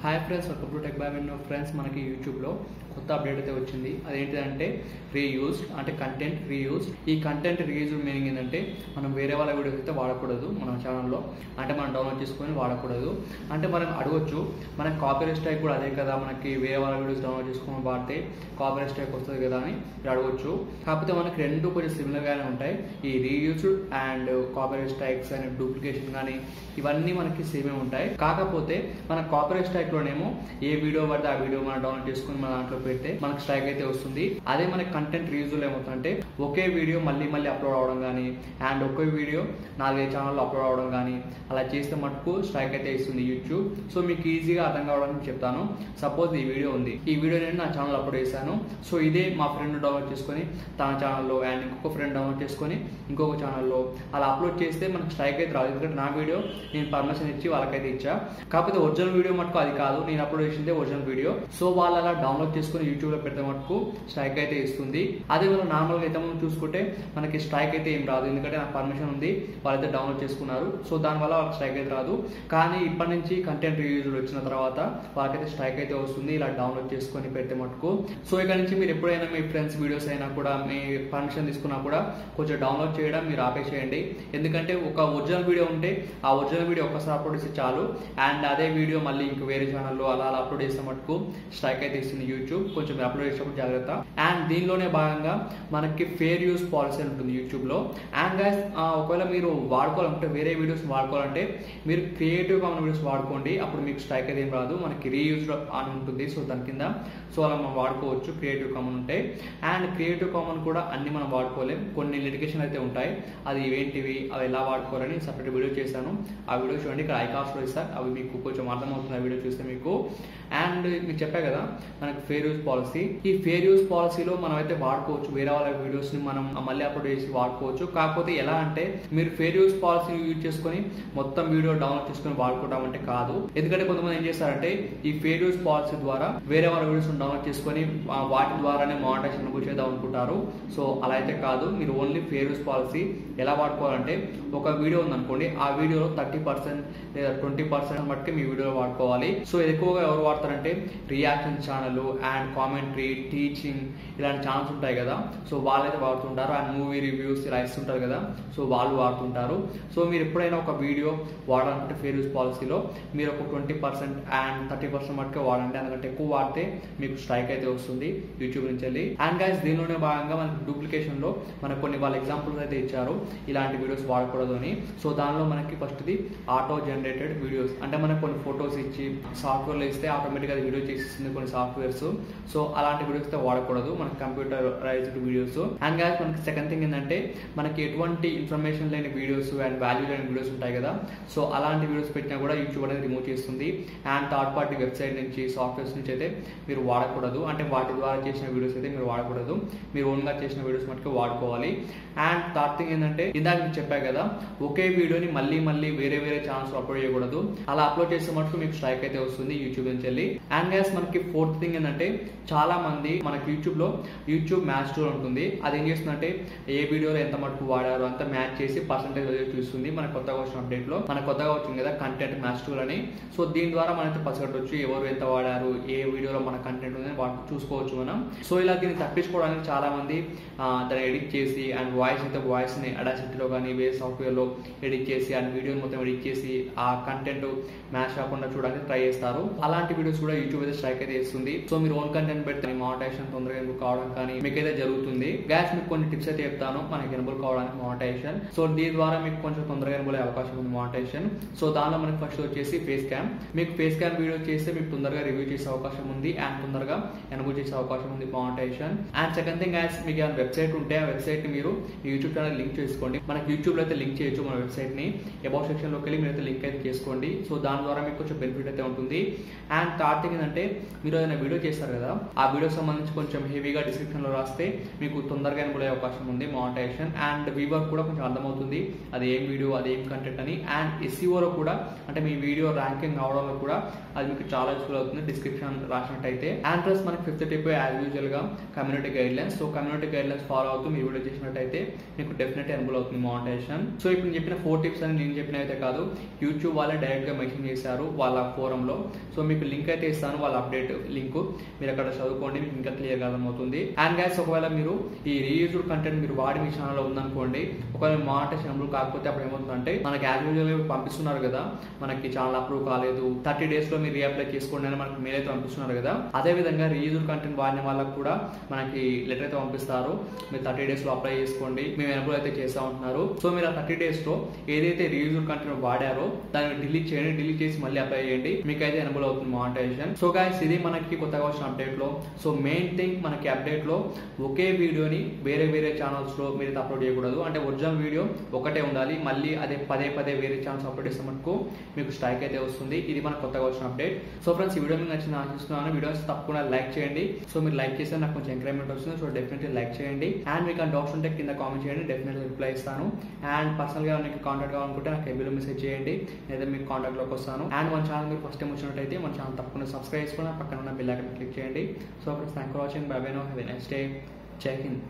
Hi friends, welcome to tech by Vinno. Friends, మనకి యూట్యూబ్లో కొత్త అప్డేట్ అయితే వచ్చింది. అదేంటిదంటే రీయూజ్డ్, అంటే కంటెంట్ రీయూజ్డ్. ఈ కంటెంట్ రీయూజ్డ్ మీనింగ్ ఏంటంటే మనం వేరే వాళ్ళ వీడియోస్ అయితే వాడకూడదు మన ఛానల్లో. అంటే మనం డౌన్లోడ్ చేసుకొని వాడకూడదు. అంటే మనం అడగొచ్చు, మనకి కాపీరైట్ స్ట్రైక్ కూడా అదే కదా, మనకి వేరే వాళ్ళ వీడియోస్ డౌన్లోడ్ చేసుకొని వాడితే కాపీరైట్ స్ట్రైక్ వస్తుంది కదా అని అడగొచ్చు. కాకపోతే మనకి రెండు కొంచెం సిమిలర్గానే ఉంటాయి. ఈ reused and copyright strikes and duplication కానీ ఇవన్నీ మనకి సేమే ఉంటాయి. కాకపోతే మన కాపీరైట్ స్ట్రైక్ లోనేమో ఏ వీడియో పడితే ఆ వీడియో మనం డౌన్లోడ్ చేసుకుని మన దాంట్లో పెడితే మనకు స్ట్రైక్ అయితే వస్తుంది. అదే మనకి కంటెంట్ రీయూజ్డ్ ఏమవుతుందంటే ఒకే వీడియో మళ్ళీ అప్లోడ్ అవడం కానీ అండ్ ఒకే వీడియో 4-5 ఛానల్లో అప్లోడ్ అవడం కానీ అలా చేస్తే మటుకు స్ట్రైక్ అయితే ఇస్తుంది యూట్యూబ్. సో మీకు ఈజీగా అర్థం కావడానికి చెప్తాను. సపోజ్ ఈ వీడియో ఉంది, ఈ వీడియో నేను నా ఛానల్ అప్లోడ్ చేశాను. సో ఇదే మా ఫ్రెండ్ డౌన్లోడ్ చేసుకొని తన ఛానల్లో అండ్ ఇంకొక ఫ్రెండ్ డౌన్లోడ్ చేసుకొని ఇంకొక ఛానల్లో అలా అప్లోడ్ చేస్తే మనకు స్ట్రైక్ అయితే రాదు. ఎందుకంటే నా వీడియో నేను పర్మిషన్ ఇచ్చి వాళ్ళకైతే ఇచ్చా. కాకపోతే ఒరిజినల్ వీడియో మటుకు అది కాదు, నేను అప్లోడ్ చేసిందే ఒరిజినల్ వీడియో. సో వాళ్ళు అలా డౌన్లోడ్ చేసుకుని యూట్యూబ్ లో పెడితే మటుకు స్ట్రైక్ అయితే ఇస్తుంది. అదే మనం నార్మల్ గా అయితే మనం చూసుకుంటే మనకి స్ట్రైక్ అయితే ఏం రాదు, ఎందుకంటే నాకు పర్మిషన్ ఉంది, వాళ్ళైతే డౌన్లోడ్ చేసుకున్నారు. సో దానివల్ల వాళ్ళకి స్ట్రైక్ అయితే రాదు. కానీ ఇప్పటి నుంచి కంటెంట్ రివ్యూస్ వచ్చిన తర్వాత వాళ్ళకైతే స్ట్రైక్ అయితే వస్తుంది, ఇలా డౌన్లోడ్ చేసుకొని పెడితే మటుకు. సో ఇక్కడ నుంచి మీరు ఎప్పుడైనా మీ ఫ్రెండ్స్ వీడియోస్ అయినా కూడా మీ పర్మిషన్ తీసుకున్నా కూడా కొంచెం డౌన్లోడ్ చేయడం మీరు ఆపేసేయండి. ఎందుకంటే ఒక ఒరిజినల్ వీడియో ఉంటే ఆ ఒరిజినల్ వీడియో ఒక్కసారి అప్లోడ్ చేస్తే చాలు. అండ్ అదే వీడియో మళ్ళీ ఇంక వేరే ఛానల్లో అలా అప్లోడ్ చేస్తే మటుకు స్ట్రైక్ అయితే ఇస్తుంది యూట్యూబ్. కొంచెం అప్లోడ్ చేసేటప్పుడు జాగ్రత్త. అండ్ దీనిలోనే భాగంగా మనకి ఫేర్ యూస్ పాలసీ ఉంటుంది యూట్యూబ్ లో. అండ్ గైస్, ఒకవేళ మీరు వాడుకోవాలంటే వేరే వీడియోస్ వాడుకోవాలంటే మీరు క్రియేటివ్ కామన్ వీడియోస్ వాడుకోండి, అప్పుడు మీకు స్ట్రైక్ అయితే ఏం రాదు. మనకి రీయూజ్డ్ అని ఉంటుంది, సో దాని కింద సో అలా మనం వాడుకోవచ్చు క్రియేటివ్ కామన్ ఉంటే. అండ్ క్రియేటివ్ కామన్ కూడా అన్ని మనం వాడుకోలేం, కొన్ని లిటిగేషన్ అయితే ఉంటాయి. అది ఏంటివి, అవి ఎలా వాడుకోవాలని సపరేట్ వీడియో చేశాను. ఆ వీడియో చూడండి, ఇక్కడ ఐకాస్ట్ లో ఇస్తారు, అవి మీకు కొంచెం అర్థమవుతుంది ఆ వీడియో చూస్తే మీకు. అండ్ మీకు చెప్పా కదా మనకి ఫేర్ యూస్ పాలసీ. ఈ ఫేర్ యూస్ పాలసీలో మనం అయితే వాడుకోవచ్చు, వేరే వాళ్ళ వీడియోస్ ని మనం మళ్ళీ అప్లోడ్ చేసి వాడుకోవచ్చు. కాకపోతే ఎలా అంటే మీరు ఫేర్ యూస్ పాలసీ యూజ్ చేసుకొని మొత్తం వీడియో డౌన్లోడ్ చేసుకొని వాడుకోవడం అంటే కాదు. ఎందుకంటే కొంతమంది ఏం చేస్తారంటే ఈ ఫేర్ యూస్ పాలసీ ద్వారా వేరే వాళ్ళ వీడియోస్ డౌన్లోడ్ చేసుకొని వాటి ద్వారానే మానిటైజేషన్ చేద్దాం అనుకుంటారు. సో అలా అయితే కాదు. మీరు ఓన్లీ ఫేర్ యూస్ పాలసీ ఎలా వాడుకోవాలంటే ఒక వీడియో ఉందనుకోండి, ఆ వీడియోలో 30% లేదా 20% మట్టుకే మీ వీడియోలో వాడుకోవాలి. సో ఎక్కువగా ఎవరు వాడతారంటే reaction channel and commentary, teaching ఇలాంటి ఛానల్స్ ఉంటాయి కదా, సో వాళ్ళైతే వాడుతుంటారు. అండ్ మూవీ రివ్యూస్ ఇలా ఇస్తుంటారు కదా, సో వాళ్ళు వాడుతుంటారు. సో మీరు ఎప్పుడైనా ఒక వీడియో వాడాలంటే ఫేర్ యూస్ పాలసీలో మీరు ఒక 20% అండ్ 30% మట్టుకే వాడండి. అందుకంటే ఎక్కువ వాడితే మీకు స్ట్రైక్ అయితే వస్తుంది యూట్యూబ్ నుంచి వెళ్ళి. అండ్ గైస్, దీనిలోనే భాగంగా మనకి డూప్లికేషన్ లో మనకు కొన్ని వాళ్ళ ఎగ్జాంపుల్స్ అయితే ఇచ్చారు ఇలాంటి వీడియోస్ వాడకూడదు అని. సో దానిలో మనకి ఫస్ట్ది ఆటో జనరేటెడ్ వీడియోస్, అంటే మనకు కొన్ని ఫొటోస్ ఇచ్చి సాఫ్ట్వేర్లో ఇస్తే ఆటోమేటిక్గా అది వీడియో చేసిస్తుంది కొన్ని సాఫ్ట్వేర్స్. సో అలాంటి వీడియోస్ అయితే వాడకూడదు, మనకి కంప్యూటరైజ్డ్ వీడియోస్. అండ్ గైస్, మనకి సెకండ్ థింగ్ ఏంటంటే మనకి ఎటువంటి ఇన్ఫర్మేషన్ లేని వీడియోస్ అండ్ వాల్యూ లేని వీడియోస్ ఉంటాయి కదా, సో అలాంటి వీడియోస్ పెట్టినా కూడా యూట్యూబ్ అనేది రిమూవ్ చేస్తుంది. అండ్ థర్డ్ పార్టీ వెబ్సైట్ నుంచి, సాఫ్ట్వేర్స్ నుంచి అయితే మీరు వాడకూడదు, అంటే వాటి ద్వారా చేసిన వీడియోస్ అయితే మీరు వాడకూడదు. మీరు ఓన్ గా చేసిన వీడియోస్ మటుకు వాడుకోవాలి. అండ్ థర్డ్ థింగ్ ఏంటంటే ఇందాక మీకు చెప్పా కదా, ఒకే వీడియోని మళ్ళీ వేరే ఛానల్స్ అప్లోడ్ చేయకూడదు. అలా అప్లోడ్ చేసే మటుకు మీకు స్ట్రైక్ అయితే వస్తుంది యూట్యూబ్ నుంచి వెళ్ళి. అండ్ గైస్, మనకి ఫోర్త్ థింగ్ ఏంటంటే చాలా మంది మనకి యూట్యూబ్ లో యూట్యూబ్ మ్యాచ్ టూల్ ఉంటుంది. అది ఏం చేస్తుందంటే ఏ వీడియోలో ఎంత మటుకు వాడారు అంత మ్యాచ్ చేసి పర్సెంటేజ్ చూస్తుంది. మన కొత్తగా వచ్చిన అప్డేట్ లో మనకు కొత్తగా వచ్చింది కదా కంటెంట్ మ్యాచ్ టూల్ అని. సో దీని ద్వారా మనైతే పసిగట్టవచ్చు ఎవరు ఎంత వాడారు, ఏ వీడియోలో మన కంటెంట్ ఉందని వాటి చూసుకోవచ్చు మనం. సో ఇలా దీన్ని తప్పించుకోవడానికి చాలా మంది దాన్ని ఎడిట్ చేసి అండ్ వాయిస్ ని అడాసిటీలో కానీ వేరే సాఫ్ట్వేర్ లో ఎడిట్ చేసి అండ్ వీడియోని మొత్తం ఎడిట్ చేసి ఆ కంటెంట్ మ్యాచ్ కాకుండా చూడడానికి ట్రై చేస్తారు. అలాంటి వీడియోస్ కూడా యూట్యూబ్ అయితే స్ట్రైక్ అయితే ఇస్తుంది. సో మీరు ఓన్ కంటెంట్ పెడితే మానిటైజేషన్ తొందరగా ఎన్బుల్ కావడం కానీ మీకైతే జరుగుతుంది. గ్యాస్, మీకు కొన్ని టిప్స్ అయితే చెప్తాను మనకి ఎన్బుల్ కావడానికి మానిటైజేషన్. సో దీని ద్వారా మీకు కొంచెం తొందరగా ఎన్బుల్ అయ్యే అవకాశం ఉంది మానిటైజేషన్. సో దానిలో మనకి ఫస్ట్ వచ్చేసి ఫేస్ క్యామ్. మీకు ఫేస్ క్యామ్ వీడియో చేస్తే మీకు తొందరగా రివ్యూ చేసే అవకాశం ఉంది అండ్ తొందరగా ఎన్బుల్ చేసే అవకాశం ఉంది monetization. And second thing guys, మీకు ఏమైనా వెబ్సైట్ ఉంటే ఆ వెబ్సైట్ ని మీరు యూట్యూబ్ ఛానల్ లింక్ చేసుకోండి. మనకి యూట్యూబ్ లో అయితే లింక్ చేయొచ్చు మన వెబ్సైట్ ని. అబౌట్ సెక్షన్ లోకి వెళ్ళి మీరైతే లింక్ అయితే చేసుకోండి. సో దాని ద్వారా మీకు కొంచెం బెనిఫిట్ అయితే ఉంటుంది. అండ్ థర్డ్ థింగ్ ఏంటంటే మీరు ఏదైనా వీడియో చేస్తారు కదా, ఆ వీడియోకి సంబంధించి కొంచెం హెవీగా డిస్క్రిప్షన్ లో రాస్తే మీకు తొందరగా ఎన్బుల్ అయ్యే అవకాశం ఉంది మానిటైజేషన్. అండ్ వీవర్ కూడా కొంచెం అర్థమవుతుంది అది ఏం వీడియో, అది ఏం కంటెంట్ అని. అండ్ ఎస్ఈఓలో కూడా, అంటే మీ వీడియో ర్యాంకింగ్ అవడంలో కూడా అది మీకు చాలా యూస్ఫుల్ అవుతుంది డిస్క్రిప్షన్ రాసినట్టయితే. అండ్ ప్లస్ మనకి ఫిఫ్త్ టిప్ యాజ్ యూజువల్ గా community guide lines. So community guide lines follow అవుతూ మీరు వీడియో చేసినట్టయితే మీకు డెఫినెట్ ఎన్బుల్ అవుతుంది మానిటైజేషన్. సో ఇప్పుడు చెప్పిన 4 టిప్స్ అని నేను చెప్పిన అయితే కాదు, యూట్యూబ్ వాళ్ళే డైరెక్ట్ గా మెన్షన్ చేశారు వాళ్ళ ఫోరం లో. డిస్క్రిప్షన్లో. సో మీకు లింక్ అయితే ఇస్తాను, వాళ్ళ అప్డేట్ లింక్, మీరు అక్కడ చదువుకోండి, మీకు ఇంకా క్లియర్గా అర్థమవుతుంది. అండ్ గైస్, ఒకవేళ మీరు ఈ రీయూజ్డ్ కంటెంట్ మీరు వాడి మీ ఛానల్లో ఉందనుకోండి, ఒకవేళ మానిటైజేషన్ అమలు కాకపోతే అప్పుడు ఏమవుతుందంటే మనకి యాజ్ యూజువల్ పంపిస్తున్నారు కదా, మనకి ఛానల్ అప్రూవ్ కాలేదు, 30 days లో మీరు రీఅప్లై చేసుకోండి అని మనకి మెయిల్ అయితే పంపిస్తున్నారు కదా. అదే విధంగా రీయూజ్డ్ కంటెంట్ వాడిన వాళ్ళకి కూడా మనకి లెటర్ అయితే పంపిస్తారు, మీరు 30 days లో అప్లై చేసుకోండి, మేము ఎనబుల్ అయితే చేస్తా ఉంటున్నారు. సో మీరు ఆ 30 days లో ఏదైతే రీయూజ్డ్ కంటెంట్ వాడారో దాన్ని డిలీట్ చేయండి, డిలీట్ చేసి మళ్ళీ అప్లై చేయండి, మీకు అయితే ఎనబుల్ అవుతుంది మానిటైజేషన్. సో గైస్, ఇది మనకి కొత్తగా వచ్చిన అప్డేట్ లో. సో మెయిన్ థింగ్ మనకి అప్డేట్ లో ఒకే వీడియోని వేరే వేరే ఛానల్స్ లో మీరు అప్లోడ్ చేయకూడదు, అంటే ఒరిజినల్ వీడియో ఒకటే ఉండాలి, మళ్ళీ అదే పదే పదే వేరే ఛానల్స్ అప్లోడ్ చేస్తే మటుకు మీకు స్ట్రైక్ అయితే వస్తుంది. ఇది మనకు కొత్తగా వచ్చిన అప్డేట్. సో ఫ్రెండ్స్, ఈ వీడియో మీకు నచ్చింది ఆశిస్తున్నాను. వీడియోస్ తప్పకుండా లైక్ చేయండి. సో మీరు లైక్ చేస్తే నాకు కొంచెం ఎంకరేజ్మెంట్ వస్తుంది. సో డెఫినెట్లీ లైక్ చేయండి. అండ్ మీకు ఆ డౌట్స్ ఉంటే కింద కామెంట్ చేయండి, డెఫినెట్లీ రిప్లై ఇస్తాను. అండ్ పర్సనల్గా మీకు కాంటాక్ట్ కావాలనుకుంటే నాకు ఎబీలో మెసేజ్ చేయండి, లేదా మీకు కాంటాక్ట్లోకి వస్తాను. అండ్ మన ఛానల్ మీరు ఫస్ట్ టైం వచ్చినట్టయితే మన ఛానల్ తప్పకుండా సబ్స్క్రైబ్ చేసుకుని పక్కన ఉన్న బెల్ ఐకాన్ క్లిక్ చేయండి. So friends, thank for watching. Bye bye. No have a nice day. Jai Hind.